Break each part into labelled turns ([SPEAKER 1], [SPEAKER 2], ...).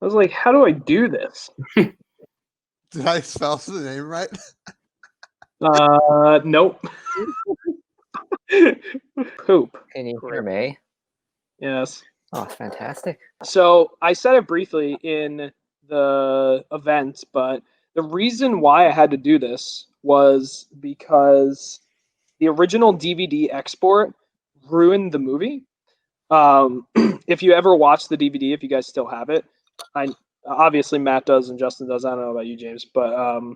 [SPEAKER 1] I was like, how do I do this?
[SPEAKER 2] Did I spell the name right?
[SPEAKER 1] Nope. Poop.
[SPEAKER 3] Can you hear me?
[SPEAKER 1] Yes.
[SPEAKER 3] Oh, fantastic.
[SPEAKER 1] So I said it briefly in the event, but the reason why I had to do this was because the original DVD export ruined the movie. If you ever watch the DVD, if you guys still have it, obviously Matt does and Justin does. I don't know about you, James, but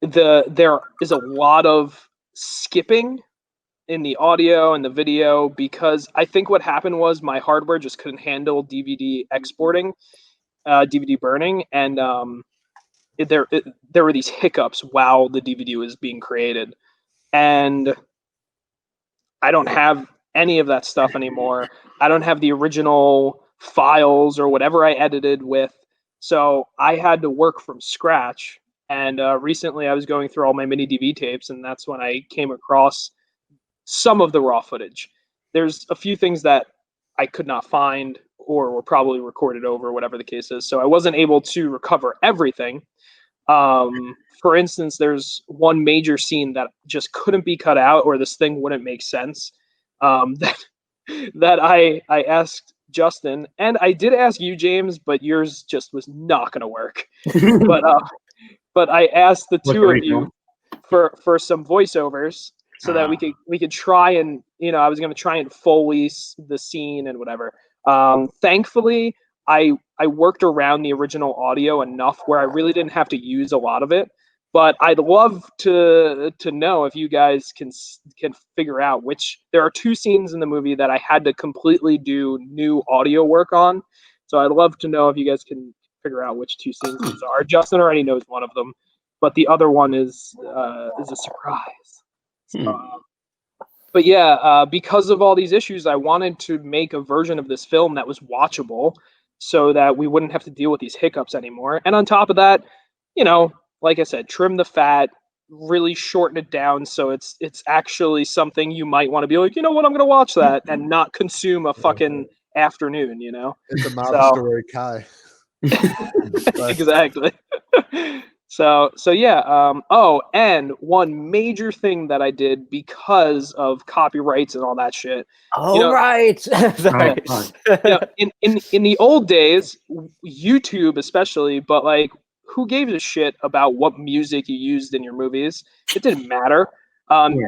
[SPEAKER 1] there is a lot of skipping in the audio and the video because I think what happened was my hardware just couldn't handle DVD exporting, DVD burning, and there were these hiccups while the DVD was being created, and I don't have any of that stuff anymore. I don't have the original files or whatever I edited with, so I had to work from scratch. And recently I was going through all my mini DV tapes, and that's when I came across some of the raw footage. There's a few things that I could not find or were probably recorded over, whatever the case is. So I wasn't able to recover everything. For instance, there's one major scene that just couldn't be cut out, or this thing wouldn't make sense. That I asked Justin, and I did ask you, James, but yours just was not going to work. But I asked the two of you for some voiceovers so that we could try and, I was going to try and Foley the scene and whatever. Thankfully, I worked around the original audio enough where I really didn't have to use a lot of it. But I'd love to know if you guys can figure out which. There are two scenes in the movie that I had to completely do new audio work on. So I'd love to know if you guys can figure out which two scenes these are. Justin already knows one of them, but the other one is a surprise. But yeah, because of all these issues, I wanted to make a version of this film that was watchable so that we wouldn't have to deal with these hiccups anymore. And on top of that, like I said, trim the fat, really shorten it down so it's actually something you might want to be like, you know what, I'm going to watch that and not consume a fucking afternoon,
[SPEAKER 2] It's a mob story, Kai.
[SPEAKER 1] Exactly. So yeah. And one major thing that I did because of copyrights and all that shit.
[SPEAKER 3] Right. Sorry.
[SPEAKER 1] In the old days, YouTube especially, but like, who gave a shit about what music you used in your movies? It didn't matter. And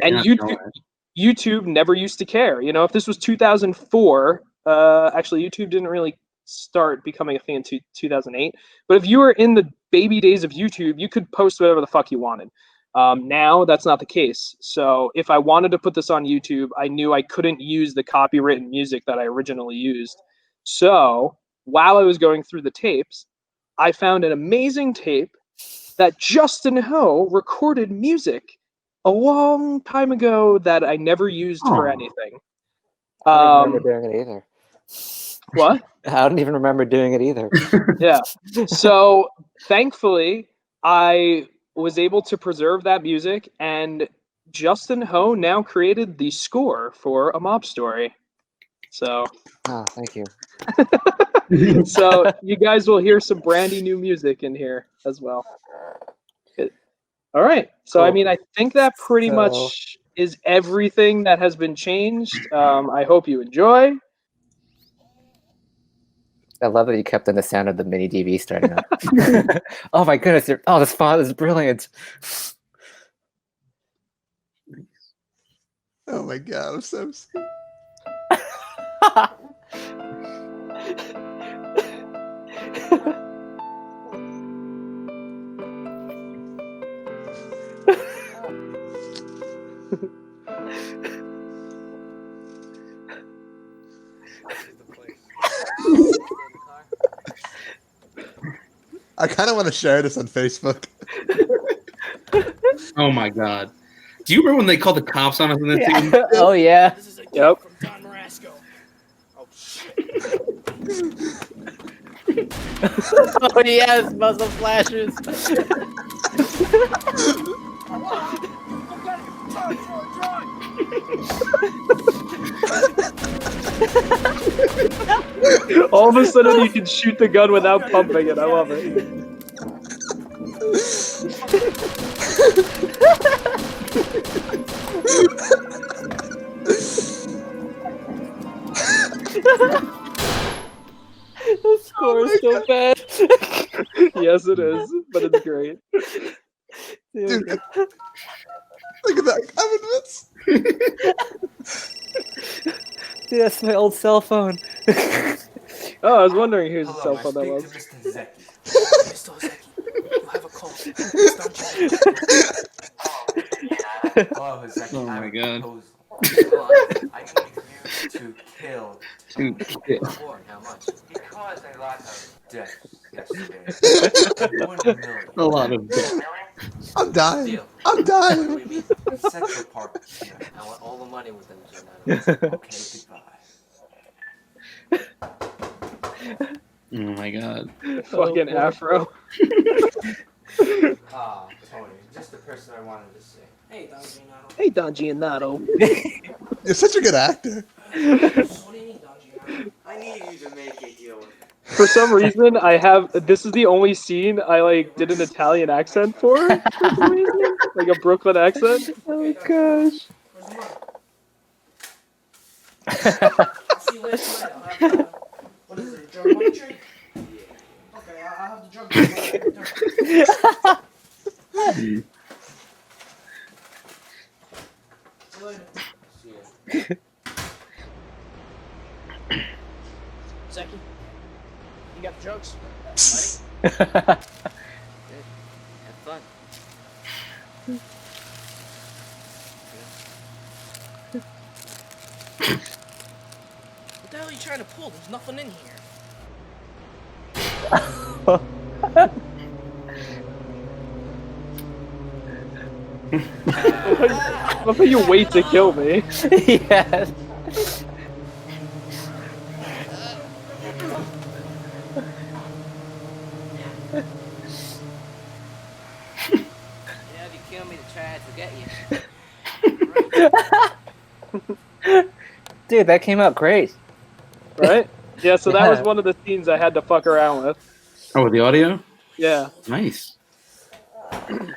[SPEAKER 1] YouTube never used to care. If this was 2004, actually YouTube didn't really start becoming a thing in 2008. But if you were in the baby days of YouTube, you could post whatever the fuck you wanted. Now that's not the case. So if I wanted to put this on YouTube, I knew I couldn't use the copywritten music that I originally used. So while I was going through the tapes, I found an amazing tape that Justin Ho recorded music a long time ago that I never used for anything.
[SPEAKER 3] I don't remember doing it either.
[SPEAKER 1] What?
[SPEAKER 3] I don't even remember doing it either.
[SPEAKER 1] Yeah. So thankfully, I was able to preserve that music, and Justin Ho now created the score for A Mob Story. So.
[SPEAKER 3] Oh, thank you.
[SPEAKER 1] So you guys will hear some brandy new music in here as well. Good. All right. So, cool. I think that pretty much is everything that has been changed. I hope you enjoy.
[SPEAKER 3] I love that you kept in the sound of the mini DV starting up. Oh my goodness! This font is brilliant.
[SPEAKER 2] Oh my god! I'm so sick. I kind of want to share this on Facebook.
[SPEAKER 4] Oh my god! Do you remember when they called the cops on us in this scene?
[SPEAKER 3] Oh yeah.
[SPEAKER 5] This is a gift from Don Marasco. Oh shit!
[SPEAKER 3] Oh yes, muzzle flashes.
[SPEAKER 1] All of a sudden, you can shoot the gun without pumping it. I love it.
[SPEAKER 3] The score is so bad.
[SPEAKER 1] Yes, it is, but it's great.
[SPEAKER 2] Dude, look at that comments.
[SPEAKER 3] Dude, that's my old cell phone.
[SPEAKER 1] Oh, I was wondering whose cell phone that was.
[SPEAKER 5] Mr. Heseki. Mr. Heseki, you have a call. It's Hello, Heseki.
[SPEAKER 4] Oh my god.
[SPEAKER 5] I need you to kill. How much? Because a lot of death yesterday. 1 million.
[SPEAKER 4] A lot of death.
[SPEAKER 2] I'm dying.
[SPEAKER 5] Deal.
[SPEAKER 2] I'm dying.
[SPEAKER 5] We meet Central Park. I want all the money with them, Gionotto. Okay, goodbye.
[SPEAKER 4] Oh my god.
[SPEAKER 1] Fucking afro.
[SPEAKER 5] Ah, Tony, just the person I wanted to say. Hey, Don Gionotto.
[SPEAKER 1] Hey, Don Gionotto.
[SPEAKER 2] You're such a good actor.
[SPEAKER 5] What do you need, Don Gionotto? I need you to make a deal with me.
[SPEAKER 1] For some reason, this is the only scene I like did an Italian accent for some reason. Like a Brooklyn accent.
[SPEAKER 3] Oh gosh.
[SPEAKER 5] Where's the money? I'll see you last night. I'll have what is it, drug money tree? Yeah. Okay, I'll have the drug money tree. See you later. See ya. Zeki, you got the drugs? Ready? Good. Have fun. What the hell are you trying to pull? There's nothing in here.
[SPEAKER 1] I love how you wait to kill me.
[SPEAKER 3] Yes.
[SPEAKER 5] Yeah, if you kill me to try to get you.
[SPEAKER 3] Dude, that came out great.
[SPEAKER 1] Right? Yeah, so that
[SPEAKER 3] Yeah.
[SPEAKER 1] was one of the scenes I had to fuck around with.
[SPEAKER 4] Oh, with the audio?
[SPEAKER 1] Yeah.
[SPEAKER 4] Nice.
[SPEAKER 5] Bastard.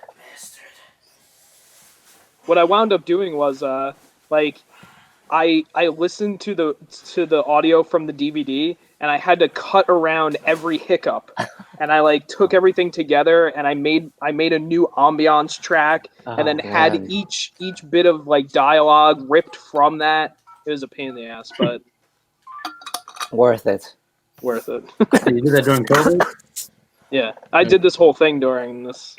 [SPEAKER 1] What I wound up doing was like I listened to the audio from the DVD and I had to cut around every hiccup. And I like took everything together and I made a new ambiance track and then had
[SPEAKER 3] man.
[SPEAKER 1] each bit of like dialogue ripped from that. It was a pain in the ass, but
[SPEAKER 3] Worth it.
[SPEAKER 1] worth it.
[SPEAKER 4] So you did that during COVID
[SPEAKER 1] Yeah. I did this whole thing during this.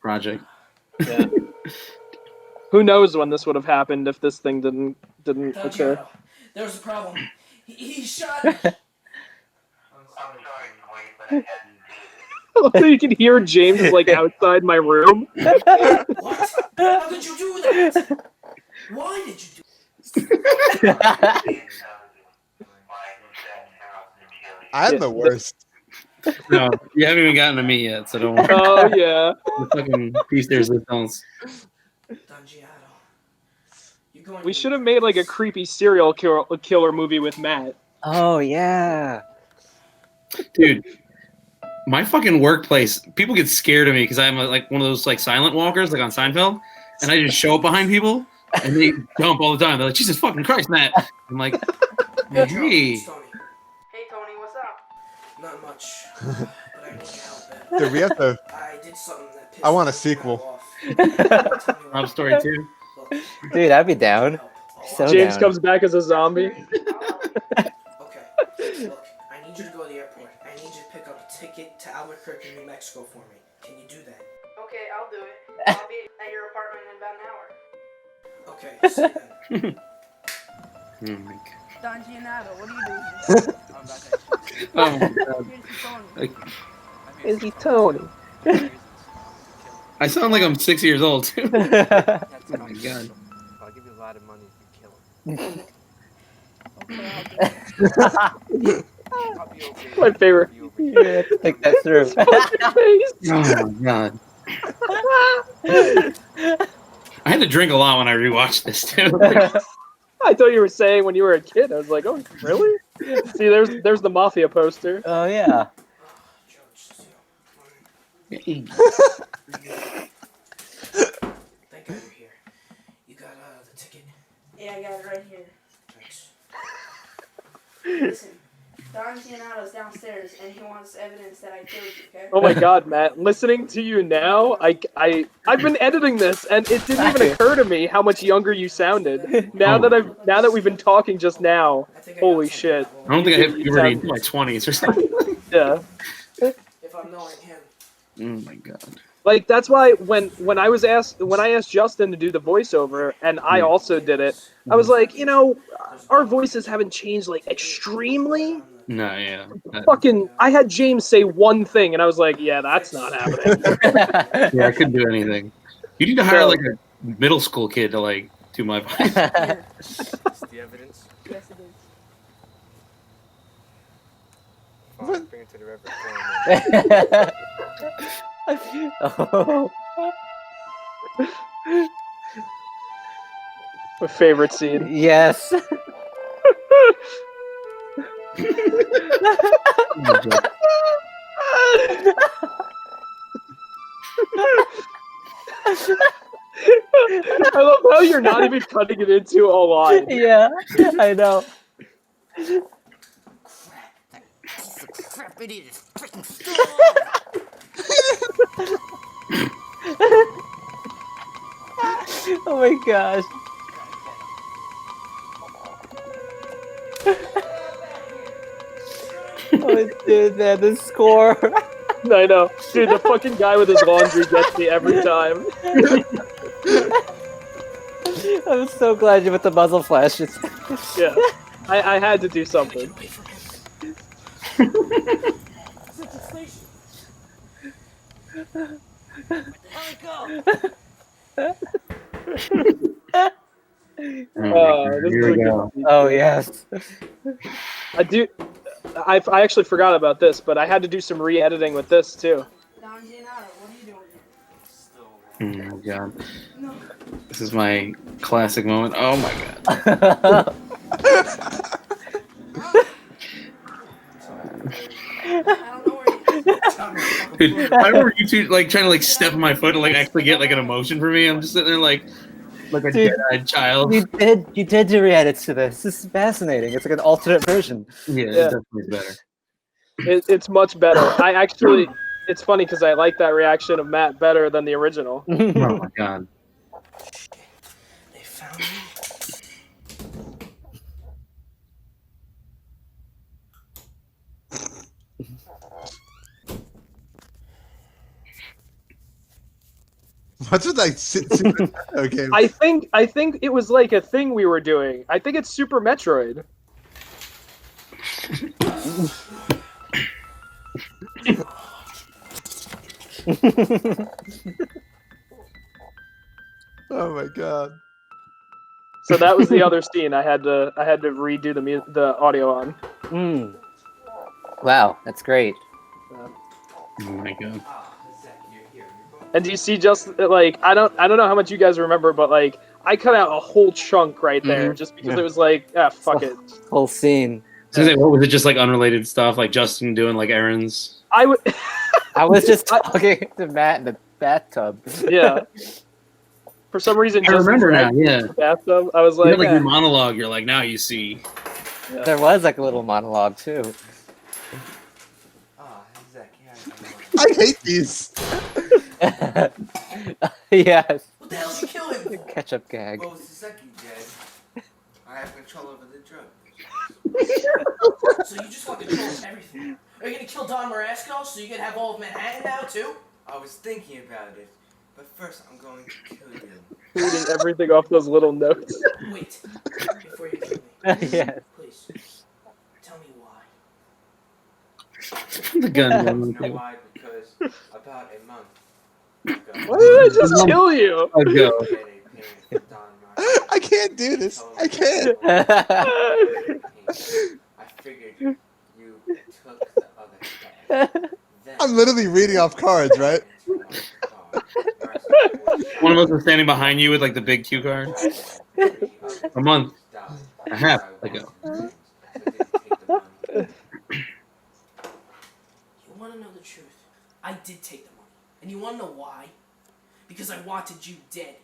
[SPEAKER 4] project.
[SPEAKER 1] Yeah. Who knows when this would have happened if this thing didn't occur.
[SPEAKER 5] Gionotto, there was a problem. He shot me.
[SPEAKER 1] So you can hear James is like outside my room.
[SPEAKER 5] What? How did you do that? Why did you do
[SPEAKER 2] I'm the worst.
[SPEAKER 4] No, you haven't even gotten to me yet, so don't worry.
[SPEAKER 1] Oh yeah.
[SPEAKER 4] The fucking piece there's the else.
[SPEAKER 5] Don Gionotto, you're going
[SPEAKER 1] We
[SPEAKER 5] to-
[SPEAKER 1] should have made like a creepy serial killer movie with Matt.
[SPEAKER 3] Oh yeah.
[SPEAKER 4] Dude, my fucking workplace, people get scared of me because I'm like one of those like silent walkers, like on Seinfeld, and I just show up behind people and they jump all the time. They're like, Jesus fucking Christ, Matt. I'm like,
[SPEAKER 5] Hey, Joe,
[SPEAKER 4] hey.
[SPEAKER 5] it's Tony. Hey, Tony, what's up? Not much, but I need your help, man.
[SPEAKER 2] Dude, we have to.
[SPEAKER 5] I did something that pissed
[SPEAKER 2] I want a
[SPEAKER 5] me
[SPEAKER 2] sequel.
[SPEAKER 5] off.
[SPEAKER 4] Rob Story 2.
[SPEAKER 5] Look,
[SPEAKER 3] Dude, I'd be down. So
[SPEAKER 1] James
[SPEAKER 3] down.
[SPEAKER 1] comes back as a zombie.
[SPEAKER 5] Okay, look, I need you to go to the airport. I need you to pick up a ticket to Albuquerque, New Mexico for me. Can you do that? Okay, I'll do it. I'll be at your apartment in about an hour. Okay, see you then.
[SPEAKER 4] Oh my god.
[SPEAKER 6] Don Gionotto, what are you doing? I'm back
[SPEAKER 4] Oh my god. Like,
[SPEAKER 1] Is he Tony?
[SPEAKER 4] I sound like I'm 6 years old too. Oh my god.
[SPEAKER 5] I'll give you a lot of money if you kill him. I'll be okay.
[SPEAKER 1] My favorite.
[SPEAKER 3] Yeah, think that through.
[SPEAKER 4] Oh my god. I had to drink a lot when I rewatched this too.
[SPEAKER 1] I thought you were saying when you were a kid. I was like, oh, really? See, there's the Mafia poster.
[SPEAKER 3] Oh yeah.
[SPEAKER 5] Joe, just
[SPEAKER 4] Hey.
[SPEAKER 5] thank God you're here. You got the ticket?
[SPEAKER 6] Yeah, I got it right here.
[SPEAKER 5] Thanks.
[SPEAKER 6] Listen, Don Gionotto's downstairs, and he wants evidence that I killed you, okay?
[SPEAKER 1] Oh my God, Matt! Listening to you now, I've been editing this, and it didn't even occur to me how much younger you sounded. Now that we've been talking just now,
[SPEAKER 5] I think I got
[SPEAKER 1] holy
[SPEAKER 5] something
[SPEAKER 1] shit!
[SPEAKER 5] that will-
[SPEAKER 4] I don't think I hit
[SPEAKER 1] You
[SPEAKER 4] puberty
[SPEAKER 1] sound-
[SPEAKER 4] until my 20s or something.
[SPEAKER 1] Yeah.
[SPEAKER 5] If I'm knowing him.
[SPEAKER 4] Oh my god.
[SPEAKER 1] Like that's why when I asked Justin to do the voiceover and I also did it, I was like, our voices haven't changed like extremely.
[SPEAKER 4] No, yeah.
[SPEAKER 1] Fucking, I had James say one thing and I was like, yeah, that's not happening.
[SPEAKER 4] Yeah, I couldn't do anything. You need to hire like a middle school kid to like do my voice.
[SPEAKER 6] Here.
[SPEAKER 7] Is the evidence?
[SPEAKER 6] Yes, it is.
[SPEAKER 7] Fine, bring it to the reverend.
[SPEAKER 3] Oh.
[SPEAKER 1] My favorite scene.
[SPEAKER 3] Yes.
[SPEAKER 1] I love how you're not even cutting it into a line.
[SPEAKER 3] Yeah, I know.
[SPEAKER 5] Crap idiot is freaking
[SPEAKER 3] Oh my gosh. Oh, dude, man, the score.
[SPEAKER 1] I know. Dude, the fucking guy with his laundry gets me every time.
[SPEAKER 3] I'm so glad you put the muzzle flashes.
[SPEAKER 1] Yeah. I had to do something.
[SPEAKER 5] away from him.
[SPEAKER 1] This
[SPEAKER 4] Here
[SPEAKER 1] is
[SPEAKER 4] we
[SPEAKER 1] a
[SPEAKER 4] go.
[SPEAKER 1] good
[SPEAKER 3] Oh yes.
[SPEAKER 1] I actually forgot about this, but I had to do some re-editing with this too.
[SPEAKER 6] Don Gionotto, what are you doing here?
[SPEAKER 4] Oh my god. This is my classic moment. Oh my god.
[SPEAKER 6] I don't know where you
[SPEAKER 4] Dude, I remember you two like trying to like step on my foot and like actually get like an emotion from me. I'm just sitting there like a
[SPEAKER 3] Dude,
[SPEAKER 4] dead-eyed child.
[SPEAKER 3] you did do re-edits to this. This is fascinating. It's like an alternate version.
[SPEAKER 4] Yeah,
[SPEAKER 1] Yeah.
[SPEAKER 4] it definitely is better.
[SPEAKER 1] It's much better. It's funny because I like that reaction of Matt better than the original.
[SPEAKER 4] Oh my god.
[SPEAKER 5] They found me.
[SPEAKER 2] What's with like okay?
[SPEAKER 1] I think it was like a thing we were doing. I think it's Super Metroid.
[SPEAKER 2] Oh my god.
[SPEAKER 1] So that was the other scene I had to redo the audio on.
[SPEAKER 3] Mm. Wow, that's great.
[SPEAKER 4] Oh my god.
[SPEAKER 1] And do you see just like I don't know how much you guys remember, but like I cut out a whole chunk right there just because it was like fuck it.
[SPEAKER 3] Whole scene.
[SPEAKER 4] So what was it? Just like unrelated stuff, like Justin doing like errands.
[SPEAKER 1] I would
[SPEAKER 3] I was just talking to Matt in the bathtub.
[SPEAKER 1] yeah. For some reason,
[SPEAKER 4] I remember now.
[SPEAKER 1] Justin's
[SPEAKER 4] Yeah.
[SPEAKER 1] in the bathtub. I was
[SPEAKER 4] You
[SPEAKER 1] like,
[SPEAKER 4] had like your monologue. You're like, now you see.
[SPEAKER 3] There was like a little monologue too.
[SPEAKER 2] I hate these.
[SPEAKER 3] Yes.
[SPEAKER 5] What the hell did you kill him?
[SPEAKER 3] Ketchup gag.
[SPEAKER 8] Well, Heseki dead. I have control over the drug.
[SPEAKER 5] So you just want control of everything. Are you gonna kill Don Marasco so you can have all of Manhattan now too?
[SPEAKER 8] I was thinking about it, but first I'm going to kill you.
[SPEAKER 1] reading everything off those little notes.
[SPEAKER 5] Wait, before you kill me,
[SPEAKER 3] Yes.
[SPEAKER 5] please tell me why.
[SPEAKER 4] The gun.
[SPEAKER 8] You know why? Because about a month ago,
[SPEAKER 1] Why did I just kill you?
[SPEAKER 4] Let's
[SPEAKER 8] I
[SPEAKER 4] go.
[SPEAKER 8] get a payment from Don Martin.
[SPEAKER 2] I can't do this. I can't.
[SPEAKER 8] I figured you took the other step. Then
[SPEAKER 2] I'm literally reading off cards, right?
[SPEAKER 4] One of us was standing behind you with like the big cue card. A month. A half ago.
[SPEAKER 5] want to know the truth? I did take the money. And you want to know why? Because I wanted you dead.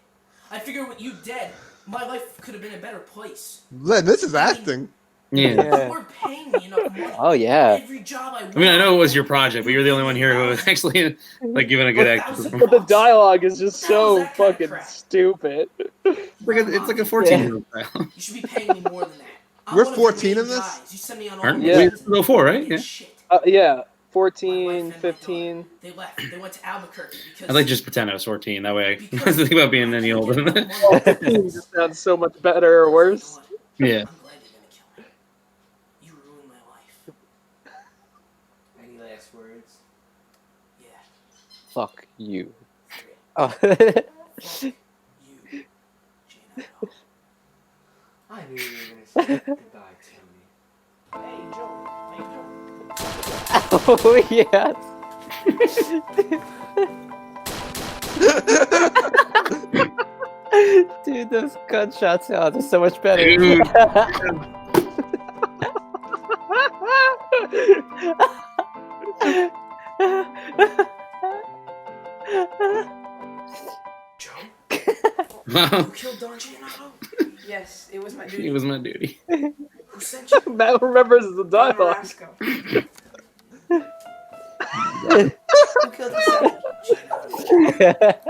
[SPEAKER 5] I figured with you dead, my life could have been a better place.
[SPEAKER 2] Len, this is acting.
[SPEAKER 4] Yeah.
[SPEAKER 5] You weren't paying me enough money.
[SPEAKER 3] Oh yeah.
[SPEAKER 5] Every job I
[SPEAKER 4] I mean, I know it was your project, but you're the only one here who was actually like giving a good acting.
[SPEAKER 1] But the dialogue is just
[SPEAKER 5] What the hell is
[SPEAKER 1] so
[SPEAKER 5] that kind of
[SPEAKER 1] fucking
[SPEAKER 5] crap?
[SPEAKER 1] stupid.
[SPEAKER 4] It's like a 14-year-old style.
[SPEAKER 5] You should be paying me more than that. I'm
[SPEAKER 2] We're
[SPEAKER 5] one of your
[SPEAKER 2] 14 in
[SPEAKER 5] main
[SPEAKER 2] this?
[SPEAKER 5] guys. You send me on all
[SPEAKER 4] Aren't we?
[SPEAKER 1] Yeah.
[SPEAKER 4] We're 04, right? Yeah.
[SPEAKER 5] Shit.
[SPEAKER 1] Yeah,
[SPEAKER 5] My wife
[SPEAKER 1] 14,
[SPEAKER 5] and my
[SPEAKER 1] 15.
[SPEAKER 5] daughter, they left. They went to Albuquerque because
[SPEAKER 4] I'd like to just pretend I was 14. That way I don't think about being any older than that.
[SPEAKER 1] Oh, 15 just sounds so much better or worse.
[SPEAKER 4] Yeah.
[SPEAKER 5] I'm glad you're gonna kill me. You ruined my life.
[SPEAKER 8] Any last words?
[SPEAKER 5] Yeah.
[SPEAKER 3] Fuck you. Oh.
[SPEAKER 5] Fuck you, Gionotto.
[SPEAKER 8] I knew you were gonna say goodbye to me.
[SPEAKER 5] Hey, Joe. Hey, Joe.
[SPEAKER 3] Oh yeah. Dude, those gunshot sounds are so much better.
[SPEAKER 4] Dude.
[SPEAKER 5] Joe?
[SPEAKER 4] Wow.
[SPEAKER 5] You killed Don Gionotto?
[SPEAKER 6] Yes, it was my
[SPEAKER 4] It
[SPEAKER 6] duty.
[SPEAKER 4] was my duty.
[SPEAKER 5] Who sent you?
[SPEAKER 1] Matt remembers the
[SPEAKER 6] Don
[SPEAKER 1] dialogue.
[SPEAKER 6] Marasco. Who killed the second?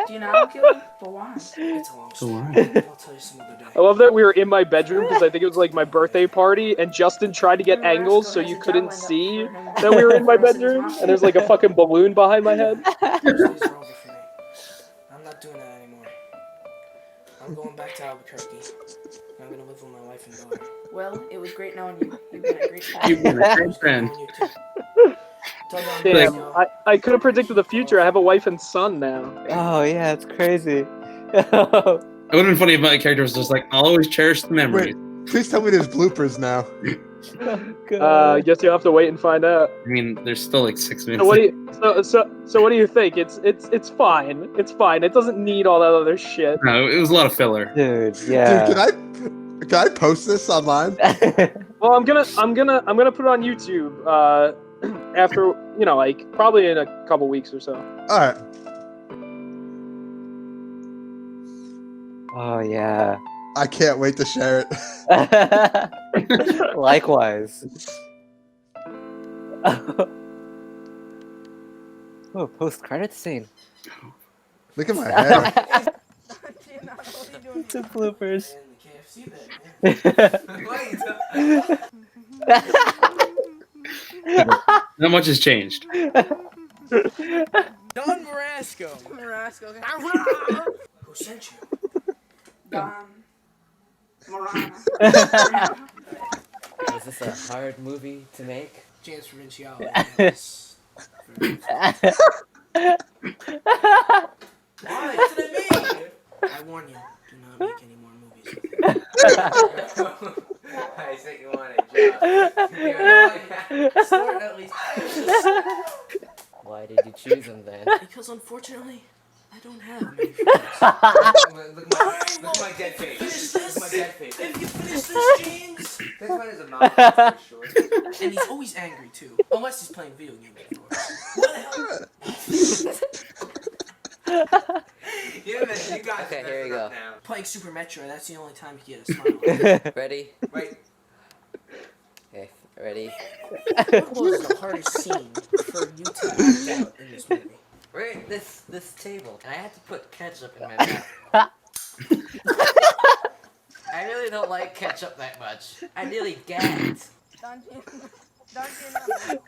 [SPEAKER 6] Do you know who killed him? But why?
[SPEAKER 5] It's a long story.
[SPEAKER 4] why?
[SPEAKER 5] I'll tell you some other day.
[SPEAKER 1] I love that we were in my bedroom because I think it was like my birthday party, and Justin tried to get angles so you couldn't see that we were in my bedroom, and there's like a fucking balloon behind my head.
[SPEAKER 5] Those days are over for me. I'm not doing that anymore. I'm going back to Albuquerque. I'm gonna live with my wife and daughter.
[SPEAKER 6] Well, it was great knowing you. You've been a great
[SPEAKER 4] You've
[SPEAKER 6] friend.
[SPEAKER 4] been a great friend.
[SPEAKER 5] Knowing you too. Tell Don
[SPEAKER 1] Damn,
[SPEAKER 5] Marasco.
[SPEAKER 1] I could have predicted the future. I have a wife and son now.
[SPEAKER 3] Oh yeah, it's crazy.
[SPEAKER 4] It would have been funny if my character was just like, I'll always cherish the memories.
[SPEAKER 2] Please tell me there's bloopers now.
[SPEAKER 1] Guess you'll have to wait and find out.
[SPEAKER 4] I mean, there's still like 6 minutes.
[SPEAKER 1] So what do you so what do you think? It's fine. It's fine. It doesn't need all that other shit.
[SPEAKER 4] No, it was a lot of filler.
[SPEAKER 3] Dude, yeah.
[SPEAKER 2] Dude, can I post this online?
[SPEAKER 1] Well, I'm gonna put it on YouTube after like probably in a couple weeks or so.
[SPEAKER 2] All right.
[SPEAKER 3] Oh yeah.
[SPEAKER 2] I can't wait to share it.
[SPEAKER 3] Likewise. Oh, post-credit scene.
[SPEAKER 2] Look at my hair.
[SPEAKER 6] What are you doing?
[SPEAKER 3] The bloopers.
[SPEAKER 5] And the KFC bed, man.
[SPEAKER 4] Not much has changed.
[SPEAKER 5] Don Marasco.
[SPEAKER 6] Marasco.
[SPEAKER 5] Who sent you?
[SPEAKER 6] Don. Morana.
[SPEAKER 8] Was this a hard movie to make?
[SPEAKER 5] James Provinciali. Yes. Why? What did I mean? I warn you, do not make any more movies.
[SPEAKER 8] I think you want a job.
[SPEAKER 5] Start at least.
[SPEAKER 8] Why did you choose him then?
[SPEAKER 5] Because unfortunately, I don't have many friends.
[SPEAKER 8] Look at my dead face.
[SPEAKER 5] Finish
[SPEAKER 8] Look at my
[SPEAKER 5] this.
[SPEAKER 8] dead face.
[SPEAKER 5] If you finish this, James.
[SPEAKER 8] This one is a mouth for sure.
[SPEAKER 5] And he's always angry too, unless he's playing video games. Of course. What the hell?
[SPEAKER 8] You guys okay, here you go. Now.
[SPEAKER 5] Playing Super Metro. That's the only time you get a smile.
[SPEAKER 8] Ready? Wait. Okay, ready?
[SPEAKER 5] What was the hardest scene for you to act out in this movie?
[SPEAKER 8] We're at this table, and I had to put ketchup in my mouth. I really don't like ketchup that much. I nearly gagged.
[SPEAKER 6] Don Gionotto.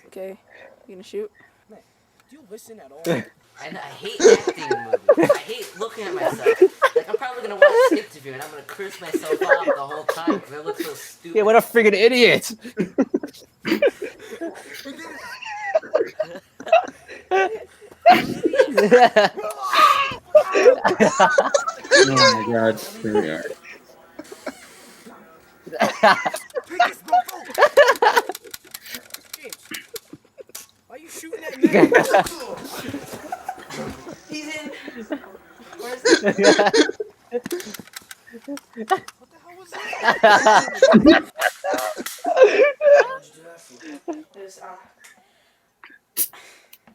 [SPEAKER 6] Okay, you gonna shoot?
[SPEAKER 5] Do you listen at all?
[SPEAKER 8] And I hate acting in movies. I hate looking at myself. Like, I'm probably gonna watch this interview and I'm gonna curse myself out the whole time because I look so stupid.
[SPEAKER 3] Yeah, what a friggin' idiot!
[SPEAKER 4] Oh my god. Here we are.
[SPEAKER 5] James, why are you shooting at me?
[SPEAKER 6] He's in. Where's the There's,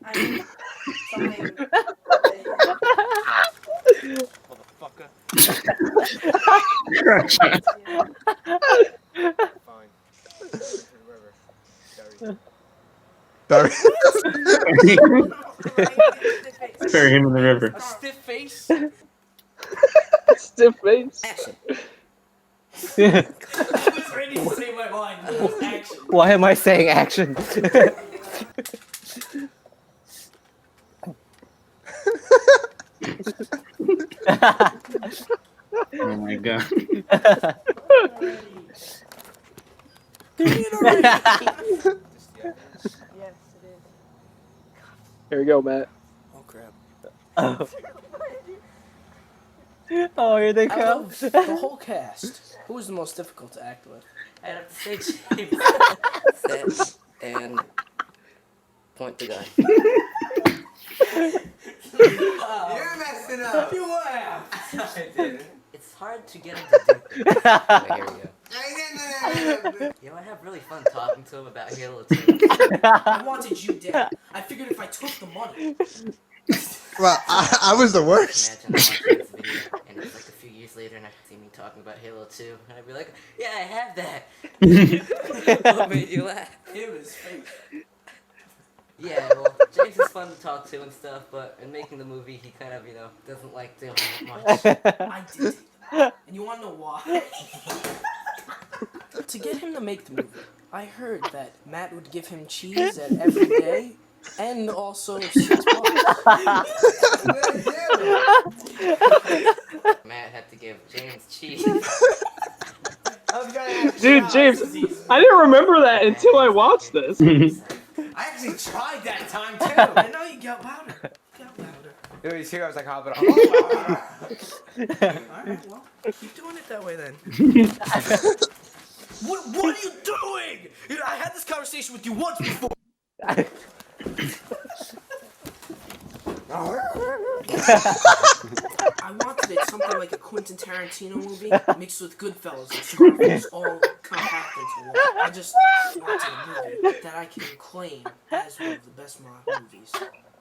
[SPEAKER 6] I mean, something.
[SPEAKER 7] Motherfucker. Fine. Into the river.
[SPEAKER 2] Barry.
[SPEAKER 4] Bury him in the river.
[SPEAKER 5] A stiff face.
[SPEAKER 1] Stiff face.
[SPEAKER 8] Action.
[SPEAKER 5] I was ready to say my line. But it was action.
[SPEAKER 3] Why am I saying action?
[SPEAKER 4] Oh my god.
[SPEAKER 1] Here we go, Matt.
[SPEAKER 5] Oh crap.
[SPEAKER 3] Oh, here they
[SPEAKER 5] Out
[SPEAKER 3] come.
[SPEAKER 5] of the whole cast, who was the most difficult to act with?
[SPEAKER 8] I'd have to say James. Sit and point the gun.
[SPEAKER 5] You're messing up. You laughed.
[SPEAKER 8] I did. It's hard to get him to do things. Wait, here we go. You know, I have really fun talking to him about Halo 2.
[SPEAKER 5] I wanted you dead. I figured if I took the money.
[SPEAKER 2] Well, I was the worst.
[SPEAKER 8] Imagine watching this video, and it's like a few years later, and I see me talking about Halo 2, and I'd be like, yeah, I have that. What made you laugh?
[SPEAKER 5] It was fake.
[SPEAKER 8] Yeah, well, James is fun to talk to and stuff, but in making the movie, he kind of, you know, doesn't like doing it much.
[SPEAKER 5] I did. And you wanna know why? To get him to make the movie, I heard that Matt would give him cheese at every day, and also $6.
[SPEAKER 8] Matt had to give James cheese.
[SPEAKER 1] Dude, James, I didn't remember that until I watched this.
[SPEAKER 5] I actually tried that time too. I know you got louder. Got louder.
[SPEAKER 7] It was here, I was like, how about
[SPEAKER 5] Alright, well, keep doing it that way then. What are you doing? I had this conversation with you once before. I wanted it something like a Quentin Tarantino movie mixed with Goodfellas and Scarface all compacted into one. I just wanted a movie that I can claim as one of the best movies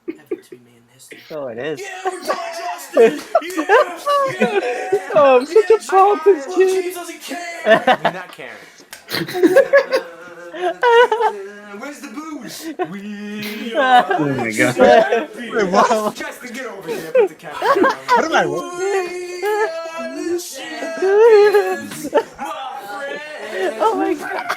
[SPEAKER 5] ever to be made in history.
[SPEAKER 3] Oh, it is.
[SPEAKER 5] Yeah, we're going Justin! Yeah!
[SPEAKER 1] Oh, I'm such a pompous kid.
[SPEAKER 5] James doesn't care!
[SPEAKER 7] You're not caring. Where's the booze? We are
[SPEAKER 4] Oh my god.
[SPEAKER 7] champions.
[SPEAKER 2] Wait, what?
[SPEAKER 7] Justin, get over here. Put the camera down.
[SPEAKER 2] What am I?
[SPEAKER 5] We are the champions, my friend!
[SPEAKER 3] Oh my god.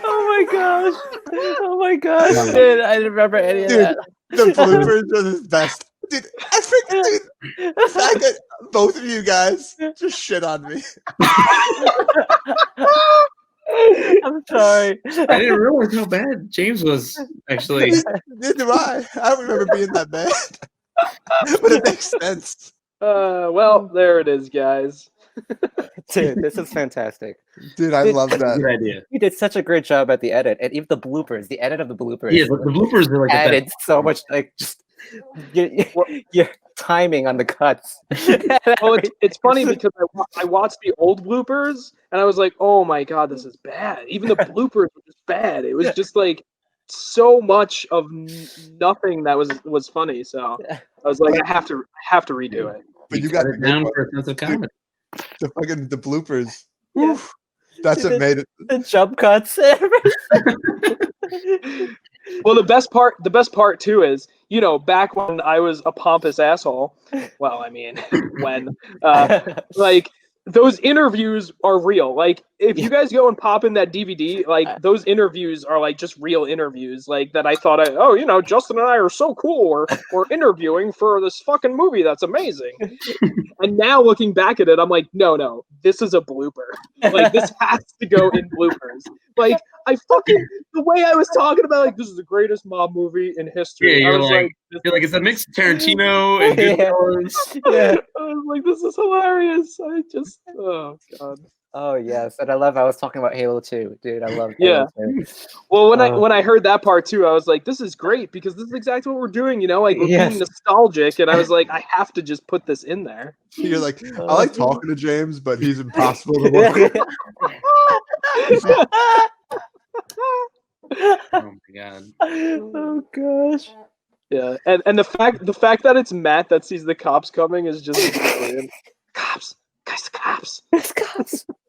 [SPEAKER 3] Oh my gosh. Oh my gosh. Dude, I didn't remember any of
[SPEAKER 2] Dude,
[SPEAKER 3] that.
[SPEAKER 2] the bloopers are the best. Dude, I freaking dude. The fact that both of you guys just shit on me.
[SPEAKER 3] I'm sorry.
[SPEAKER 4] I didn't realize how bad James was, actually.
[SPEAKER 2] Neither do I. I don't remember being that bad. But it makes sense.
[SPEAKER 1] Well, there it is, guys.
[SPEAKER 3] Dude, this is fantastic.
[SPEAKER 2] Dude, I love
[SPEAKER 4] That's a
[SPEAKER 2] that.
[SPEAKER 4] good idea.
[SPEAKER 3] You did such a great job at the edit, and even the bloopers, the edit of the bloopers.
[SPEAKER 4] Yeah, the bloopers are like the
[SPEAKER 3] added
[SPEAKER 4] best.
[SPEAKER 3] so much, like just your timing on the cuts.
[SPEAKER 1] Well, it's funny because I watched the old bloopers and I was like, oh my god, this is bad. Even the bloopers were just bad. It was just like so much of nothing that was funny. So I was like, I have to redo it.
[SPEAKER 2] But you
[SPEAKER 4] got
[SPEAKER 2] got
[SPEAKER 4] it down for a sense of comedy.
[SPEAKER 2] the bloopers.
[SPEAKER 1] Yeah.
[SPEAKER 2] Oof. That's what made it.
[SPEAKER 3] The jump cuts.
[SPEAKER 1] Well, the best part too is, you know, back when I was a pompous asshole. Well, I mean, when like those interviews are real. Like, if you guys go and pop in that DVD, like those interviews are like just real interviews. Like that, I thought, you know, Justin and I are so cool. We're interviewing for this fucking movie that's amazing. And now looking back at it, I'm like, no, this is a blooper. Like, this has to go in bloopers Like, I fucking, the way I was talking about, like, this is the greatest mob movie in history.
[SPEAKER 4] Yeah,
[SPEAKER 1] I
[SPEAKER 4] you're
[SPEAKER 1] was
[SPEAKER 4] like, it's a mix of Tarantino and Goodfellas.
[SPEAKER 3] Yeah.
[SPEAKER 1] I was like, this is hilarious. I just, oh god.
[SPEAKER 3] Oh yes, and I love. I was talking about Halo 2, dude. I love
[SPEAKER 1] Yeah.
[SPEAKER 3] Halo 2.
[SPEAKER 1] Well, when I heard that part too, I was like, this is great because this is exactly what we're doing. You know, like we're
[SPEAKER 3] Yes.
[SPEAKER 1] being nostalgic, and I was like, I have to just put this in there.
[SPEAKER 2] You're like, I like talking to James, but he's impossible to work with.
[SPEAKER 4] Oh my god.
[SPEAKER 3] Oh gosh.
[SPEAKER 1] Yeah, and the fact that it's Matt that sees the cops coming is just brilliant. Cops, guys, the cops.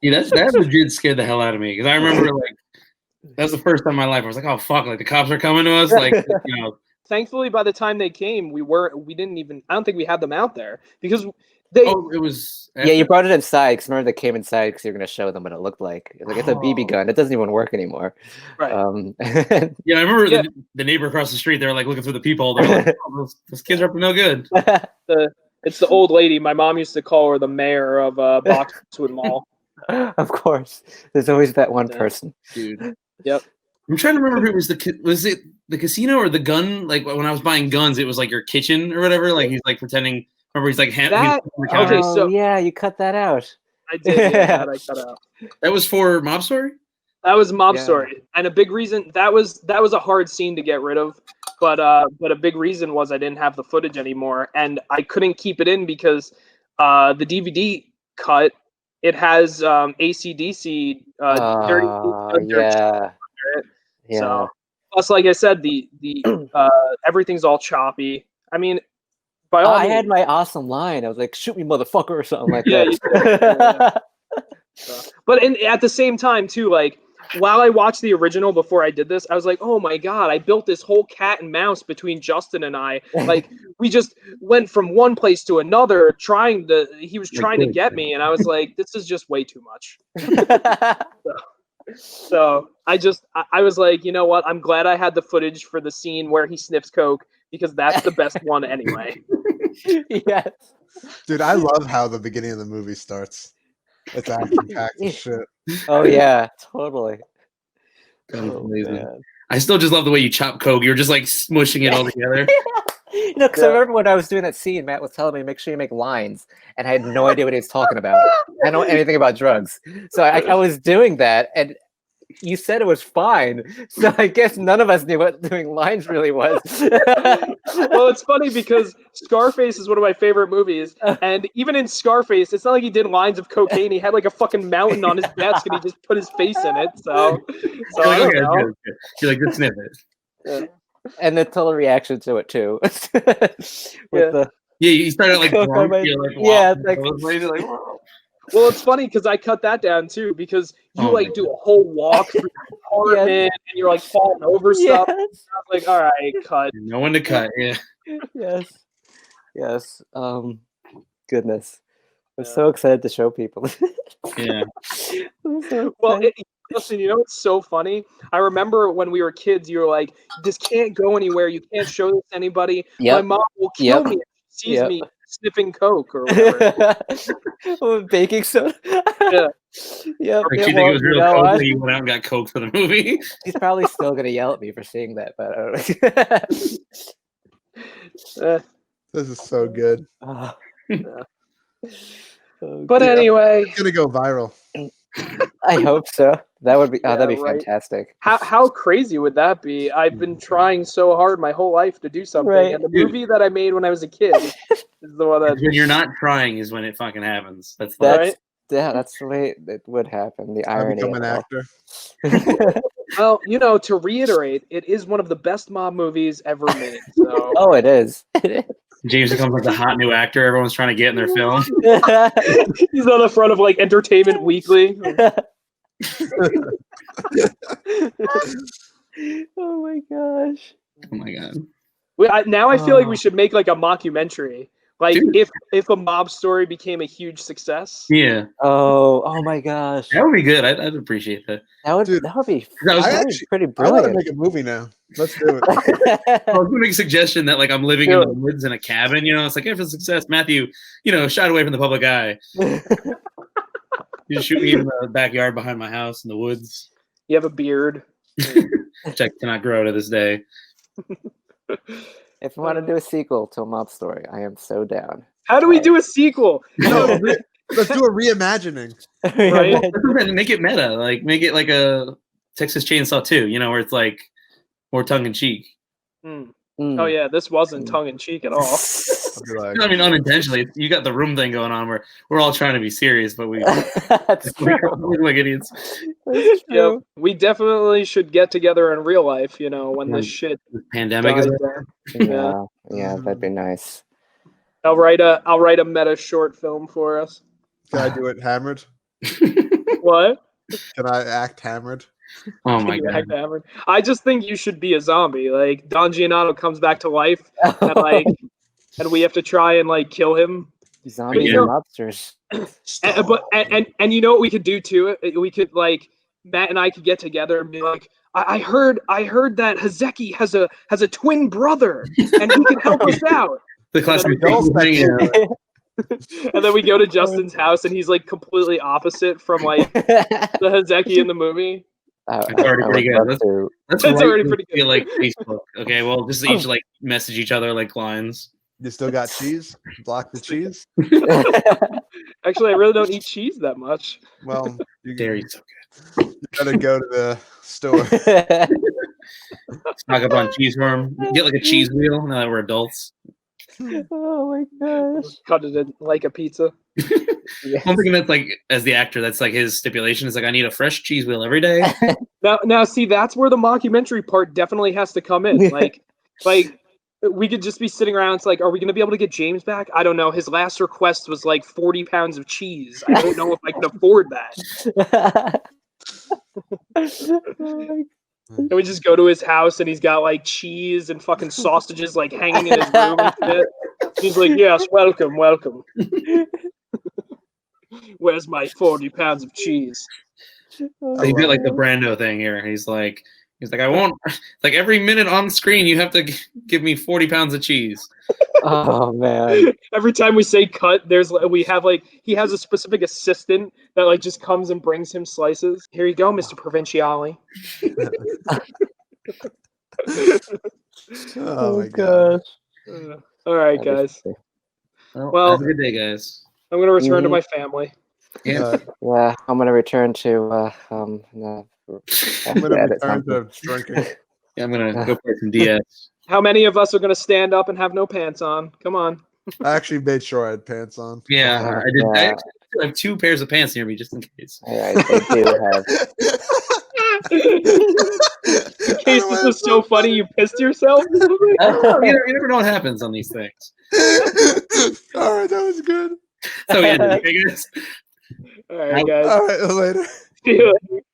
[SPEAKER 4] Yeah, that legit scared the hell out of me because I remember like that was the first time in my life I was like, oh fuck, like the cops are coming to us, like you know.
[SPEAKER 1] Thankfully, by the time they came, we didn't even. I don't think we had them out there because they.
[SPEAKER 4] Oh, it was.
[SPEAKER 3] Yeah, you brought it inside because remember they came inside because you're gonna show them what it looked like. Like it's a BB gun. It doesn't even work anymore.
[SPEAKER 1] Right.
[SPEAKER 4] Yeah, I remember the neighbor across the street. They were like looking through the peephole. They're like, oh, those kids are up to no good.
[SPEAKER 1] It's the old lady. My mom used to call her the mayor of Boxwood Mall.
[SPEAKER 3] Of course, there's always that one person.
[SPEAKER 4] Dude.
[SPEAKER 1] Yep.
[SPEAKER 4] I'm trying to remember if it was it the casino or the gun? Like when I was buying guns, it was like your kitchen or whatever. Like he's like pretending. Remember he's like
[SPEAKER 1] okay, so
[SPEAKER 3] yeah, you cut that out.
[SPEAKER 1] I did. Yeah, that I cut out.
[SPEAKER 4] That was for Mob Story.
[SPEAKER 1] That was Mob Story, and a big reason that was a hard scene to get rid of, but a big reason was I didn't have the footage anymore, and I couldn't keep it in because the DVD cut it has AC/DC
[SPEAKER 3] yeah.
[SPEAKER 1] So plus, like I said, the everything's all choppy. I mean, by all
[SPEAKER 3] I
[SPEAKER 1] means,
[SPEAKER 3] had my awesome line. I was like, "Shoot me, motherfucker," or something like
[SPEAKER 1] Yeah,
[SPEAKER 3] that.
[SPEAKER 1] but at the same time too, like while I watched the original before I did this, I was like, oh my god, I built this whole cat and mouse between Justin and I. Like we just went from one place to another he was trying to get me, and I was like, this is just way too much. So I was like, you know what? I'm glad I had the footage for the scene where he sniffs coke because that's the best one anyway.
[SPEAKER 3] Yes.
[SPEAKER 2] Dude, I love how the beginning of the movie starts. It's action packed as shit.
[SPEAKER 3] Oh yeah, totally.
[SPEAKER 4] Amazing. I still just love the way you chop coke. You're just like smushing it all together.
[SPEAKER 3] You know, because I remember when I was doing that scene, Matt was telling me, make sure you make lines. And I had no idea what he was talking about. I don't know anything about drugs. So I was doing that, and you said it was fine. So I guess none of us knew what doing lines really was.
[SPEAKER 1] Well, it's funny because Scarface is one of my favorite movies. And even in Scarface, it's not like he did lines of cocaine. He had like a fucking mountain on his desk and he just put his face in it. So I don't know.
[SPEAKER 4] You're like, good snippet.
[SPEAKER 1] Yeah.
[SPEAKER 3] And the total reaction to it too.
[SPEAKER 4] You started like drunk, you're like, wow.
[SPEAKER 1] Well, it's funny because I cut that down too because you do a whole walk through the apartment and you're like falling over stuff. I was like, all right, cut.
[SPEAKER 4] No one to cut. Yeah.
[SPEAKER 3] Yes. Goodness, I'm so excited to show people.
[SPEAKER 4] Yeah.
[SPEAKER 1] Well, listen, you know what's so funny? I remember when we were kids, you were like, "This can't go anywhere. You can't show this to anybody. My mom will kill me if she sees me sniffing coke or whatever."
[SPEAKER 3] Baking soda.
[SPEAKER 4] Or she think it was real coke and he went out and got coke for the movie.
[SPEAKER 3] He's probably still gonna yell at me for seeing that, but I don't know.
[SPEAKER 2] This is so good.
[SPEAKER 1] But anyway,
[SPEAKER 2] it's gonna go viral.
[SPEAKER 3] I hope so. That would be that'd be fantastic.
[SPEAKER 1] How crazy would that be? I've been trying so hard my whole life to do something, and the movie that I made when I was a kid is the one that.
[SPEAKER 4] When you're not trying is when it fucking happens. That's
[SPEAKER 1] right.
[SPEAKER 3] Yeah, that's the way it would happen. The irony.
[SPEAKER 2] Become an actor.
[SPEAKER 1] Well, you know, to reiterate, it is one of the best mob movies ever made. So.
[SPEAKER 3] Oh, it is.
[SPEAKER 4] James becomes like the hot new actor everyone's trying to get in their film.
[SPEAKER 1] He's on the front of like Entertainment Weekly.
[SPEAKER 3] Oh my gosh.
[SPEAKER 4] Oh my god.
[SPEAKER 1] Now I feel like we should make like a mockumentary. Like if a mob story became a huge success.
[SPEAKER 4] Yeah.
[SPEAKER 3] Oh my gosh.
[SPEAKER 4] That would be good. I'd appreciate that.
[SPEAKER 3] That would be pretty brilliant.
[SPEAKER 2] I want to make a movie now. Let's do it.
[SPEAKER 4] I was gonna make a suggestion that like I'm living in the woods in a cabin, you know, it's like if it's a success, Matthew, you know, shied away from the public eye. You just shoot me in the backyard behind my house in the woods.
[SPEAKER 1] You have a beard.
[SPEAKER 4] which I cannot grow to this day.
[SPEAKER 3] If you want to do a sequel to a mob story, I am so down.
[SPEAKER 1] How do we do a sequel?
[SPEAKER 2] No, let's do a reimagining.
[SPEAKER 1] Right?
[SPEAKER 4] Make it meta, like make it like a Texas Chainsaw 2, you know, where it's like more tongue in cheek.
[SPEAKER 1] Oh yeah, this wasn't tongue in cheek at all.
[SPEAKER 4] I mean, unintentionally. You got the room thing going on where we're all trying to be serious, but we look like idiots.
[SPEAKER 1] Yeah, we definitely should get together in real life. You know, when this shit
[SPEAKER 4] pandemic is
[SPEAKER 1] down.
[SPEAKER 3] Yeah, that'd be nice.
[SPEAKER 1] I'll write a meta short film for us.
[SPEAKER 2] Can I do it hammered?
[SPEAKER 1] What?
[SPEAKER 2] Can I act hammered?
[SPEAKER 4] Oh my god!
[SPEAKER 1] I just think you should be a zombie. Like Don Gionotto comes back to life, and like, and we have to try and like kill him.
[SPEAKER 3] Zombies and monsters.
[SPEAKER 1] And you know what we could do too? We could like Matt and I could get together and be like, I heard that Heseki has a twin brother, and he can help us out.
[SPEAKER 4] The classic
[SPEAKER 1] and then we go to Justin's house, and he's like completely opposite from like the Heseki in the movie.
[SPEAKER 4] That's already pretty good. That's
[SPEAKER 1] already pretty good.
[SPEAKER 4] Like Facebook. Okay, well, just each like message each other like lines.
[SPEAKER 2] You still got cheese? Block the cheese?
[SPEAKER 1] Actually, I really don't eat cheese that much.
[SPEAKER 2] Well,
[SPEAKER 4] dairy's so
[SPEAKER 2] good. You gotta go to the store.
[SPEAKER 4] Stock up on cheese for him. Get like a cheese wheel now that we're adults.
[SPEAKER 3] Oh my gosh.
[SPEAKER 1] Cut it in like a pizza.
[SPEAKER 4] I'm thinking that's like, as the actor, that's like his stipulation. Is like, I need a fresh cheese wheel every day.
[SPEAKER 1] Now, see, that's where the mockumentary part definitely has to come in. Like we could just be sitting around. It's like, are we going to be able to get James back? I don't know. His last request was like 40 pounds of cheese. I don't know if I can afford that. And we just go to his house, and he's got like cheese and fucking sausages like hanging in his room and shit. He's like, yes, welcome. Where's my 40 pounds of cheese?
[SPEAKER 4] He did like the Brando thing here. He's like, I won't, like every minute on screen, you have to give me 40 pounds of cheese.
[SPEAKER 3] Oh man.
[SPEAKER 1] Every time we say cut, he has a specific assistant that like just comes and brings him slices. Here you go, Mr. Provinciali.
[SPEAKER 2] Oh my gosh.
[SPEAKER 1] All right, guys.
[SPEAKER 4] Well, have a good day, guys.
[SPEAKER 1] I'm gonna return to my family.
[SPEAKER 3] Yeah, I'm gonna return to
[SPEAKER 2] I'm gonna return to drinking.
[SPEAKER 4] Yeah, I'm gonna go play some DS.
[SPEAKER 1] How many of us are gonna stand up and have no pants on? Come on.
[SPEAKER 2] I actually made sure I had pants on.
[SPEAKER 4] Yeah, I did. Yeah. I have 2 pairs of pants near me just in case.
[SPEAKER 3] Yeah, I do have.
[SPEAKER 1] In case this was so funny, you pissed yourself.
[SPEAKER 4] You never know what happens on these things.
[SPEAKER 2] All right, that was good.
[SPEAKER 4] So yeah, okay, guys.
[SPEAKER 1] All right, guys.
[SPEAKER 2] All right, later.
[SPEAKER 1] See you later.